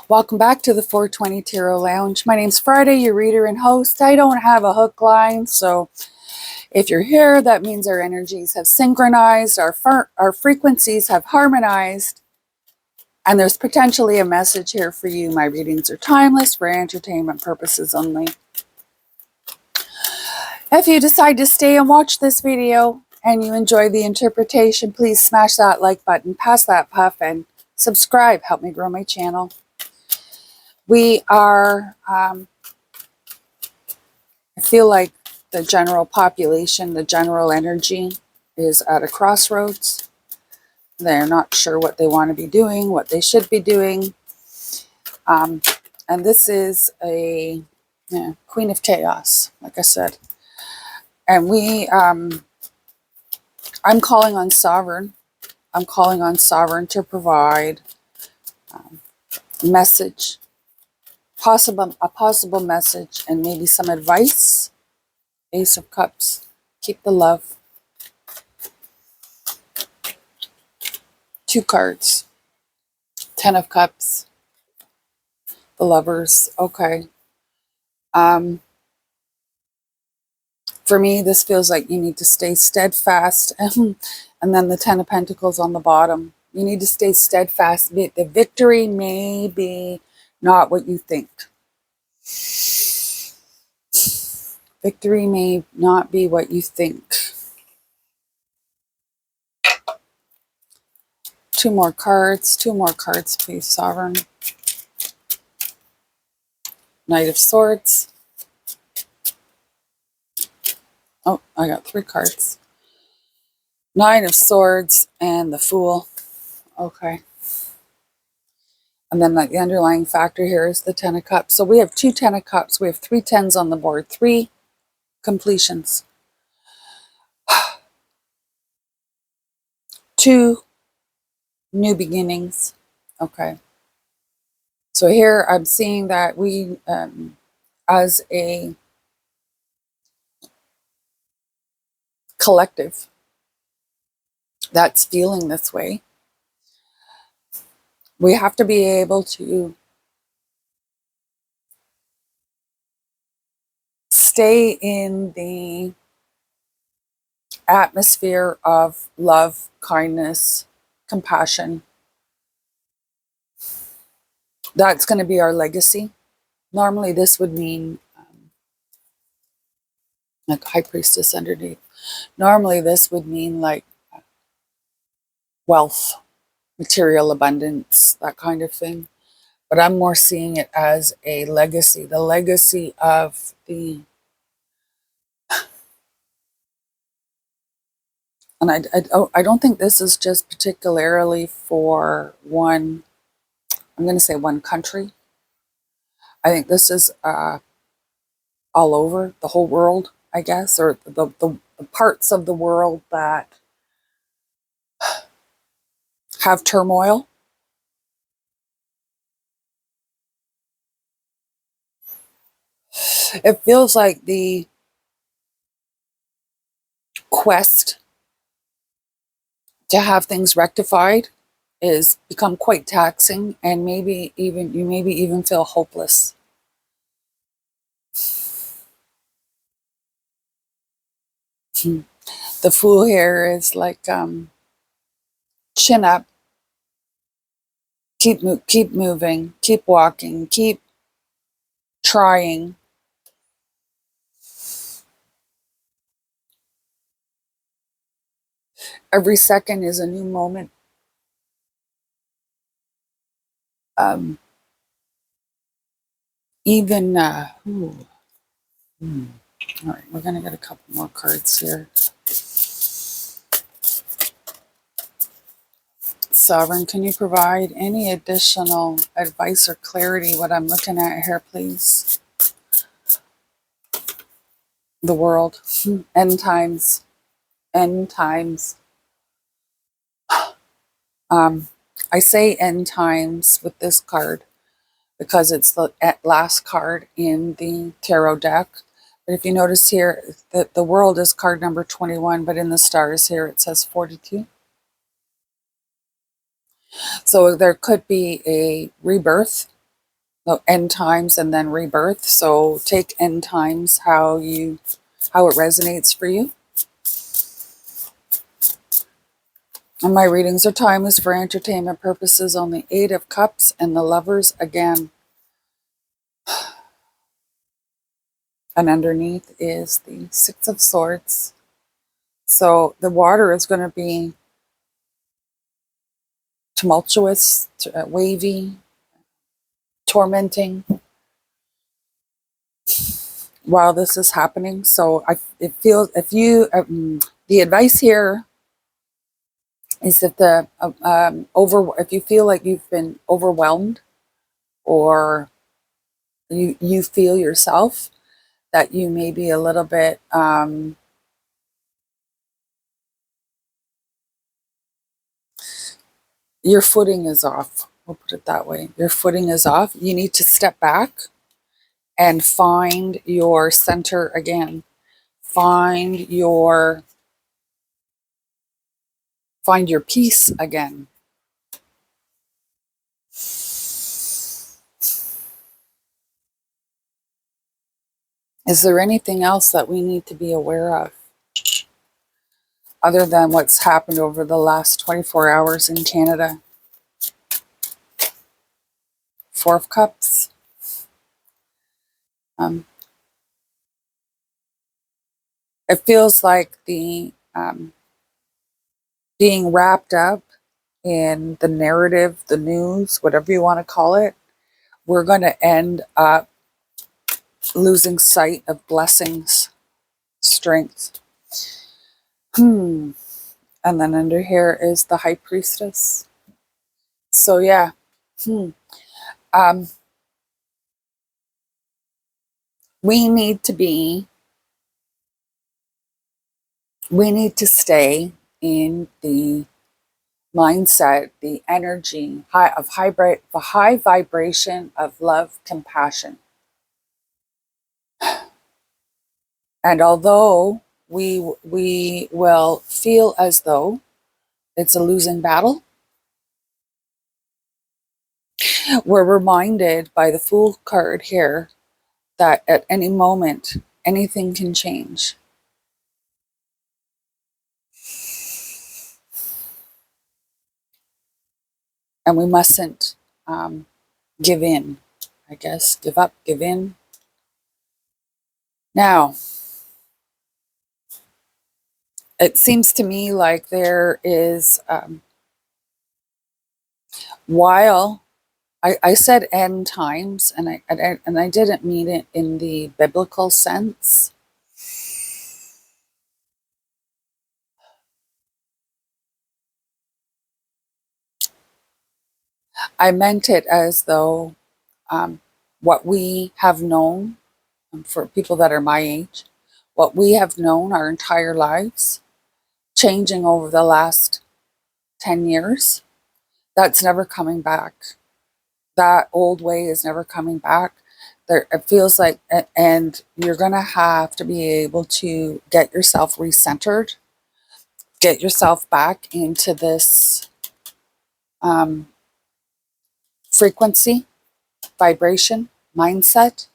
Welcome back to the 420 Tarot Lounge. My name's Friday, your reader and host. I don't have a hook line, so if you're here, that means our energies have synchronized, our frequencies have harmonized, and there's potentially a message here for you. My readings are timeless for entertainment purposes only. If you decide to stay and watch this video and you enjoy the interpretation, please smash that like button, pass that puff, and subscribe. Help me grow my channel. We are, I feel like the general population, the general energy is at a crossroads. They're not sure what they want to be doing, what they should be doing. And this is a Queen of Chaos, like I said. And I'm calling on Sovereign. I'm calling on Sovereign to provide a message, a possible message, and maybe some advice. Ace of Cups, keep the love. 2 cards. 10 of Cups, the Lovers. Okay. For me, this feels like you need to stay steadfast. And then the 10 of Pentacles on the bottom. You need to stay steadfast. The victory may be not what you think. Victory may not be what you think. 2 more cards. 2 more cards, please, Sovereign. Knight of Swords. Oh, I got 3 cards. 9 of Swords and the Fool. Okay. And then the underlying factor here is the 10 of Cups. So we have 2 10 of Cups. We have 3 10s on the board. 3 completions. 2 new beginnings. Okay. So here I'm seeing that we, as a collective that's feeling this way, we have to be able to stay in the atmosphere of love, kindness, compassion. That's going to be our legacy. Normally this would mean like High Priestess underneath. Normally this would mean like wealth, material abundance, that kind of thing. But I'm more seeing it as a legacy, the legacy of the, and I don't think this is just particularly for one, I'm going to say one country. I think this is all over the whole world, I guess, or the parts of the world that have turmoil. It feels like the quest to have things rectified is become quite taxing, and maybe even feel hopeless. The Fool here is like chin up, keep moving, keep walking, keep trying. Every second is a new moment. Even all right, we're gonna get a couple more cards here. Sovereign, can you provide any additional advice or clarity what I'm looking at here, please? The World. End times. End times. I say end times with this card because it's the last card in the tarot deck. But if you notice here, the World is card number 21, but in the stars here it says 42. So there could be a rebirth no, end times and then rebirth. So take end times how it resonates for you. And my readings are timeless for entertainment purposes only. Eight of Cups and the Lovers again. And underneath is the Six of Swords. So the water is going to be tumultuous, wavy, tormenting while this is happening. So it feels, if you, the advice here is that if you feel like you've been overwhelmed, or you feel yourself that you may be a little bit your footing is off. We'll put it that way. Your footing is off. You need to step back and find your center again. Find your peace again. Is there anything else that we need to be aware of other than what's happened over the last 24 hours in Canada? Four of Cups. It feels like the being wrapped up in the narrative, the news, whatever you want to call it. We're going to end up losing sight of blessings, strength. And then under here is the High Priestess. So yeah. We need to stay in the mindset, the energy the high vibration of love, compassion. And although we will feel as though it's a losing battle, we're reminded by the Fool card here that at any moment, anything can change. And we mustn't give in, I guess. Give up, give in. Now, it seems to me like there is, while I said end times, and I didn't mean it in the biblical sense. I meant it as though what we have known, for people that are my age, what we have known our entire lives, changing over the last 10 years, that's never coming back. That old way is never coming back. It feels like, and you're going to have to be able to get yourself recentered, get yourself back into this frequency, vibration, mindset.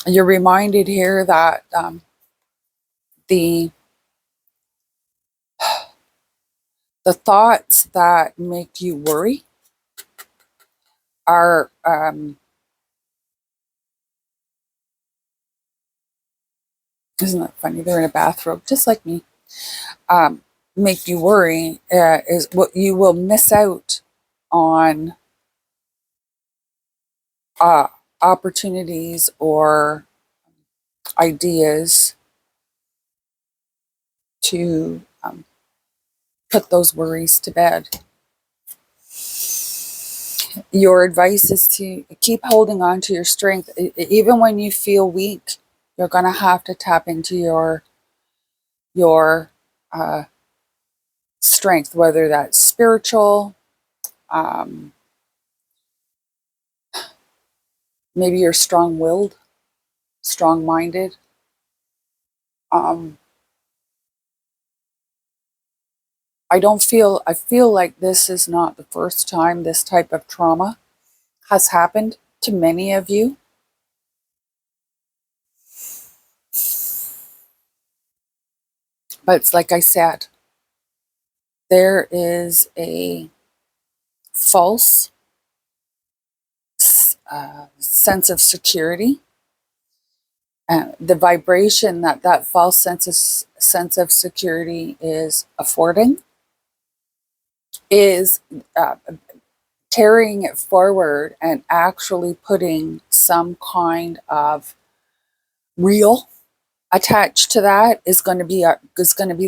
You're reminded here that the thoughts that make you worry are isn't that funny? They're in a bathrobe, just like me. Make you worry is what you will miss out on opportunities or ideas to put those worries to bed. Your advice is to keep holding on to your strength. Even when you feel weak, you're going to have to tap into your strength, whether that's spiritual, maybe you're strong-willed, strong-minded. I feel like this is not the first time this type of trauma has happened to many of you. But it's like I said, there is a false sense of security. The vibration that that false sense of security is affording is carrying it forward and actually putting some kind of real attached to that is going to be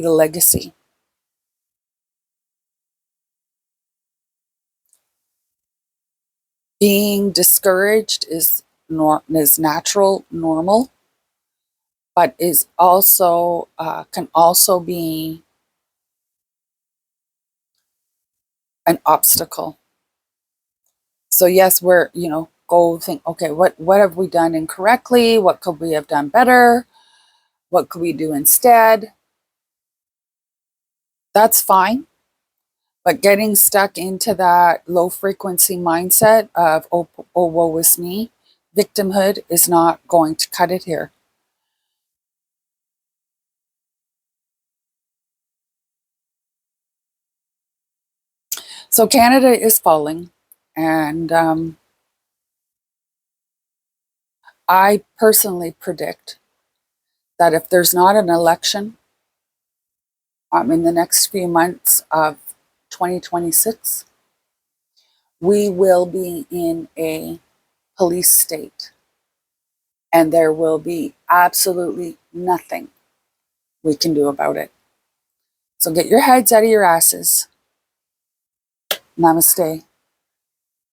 the legacy. Being discouraged is natural, normal, but is also can also be an obstacle. So yes, we're go think, okay, what have we done incorrectly? What could we have done better? What could we do instead? That's fine. But getting stuck into that low frequency mindset of, oh, woe is me, victimhood is not going to cut it here. So Canada is falling. And I personally predict that if there's not an election in the next few months of 2026, we will be in a police state. And there will be absolutely nothing we can do about it. So get your heads out of your asses. Namaste.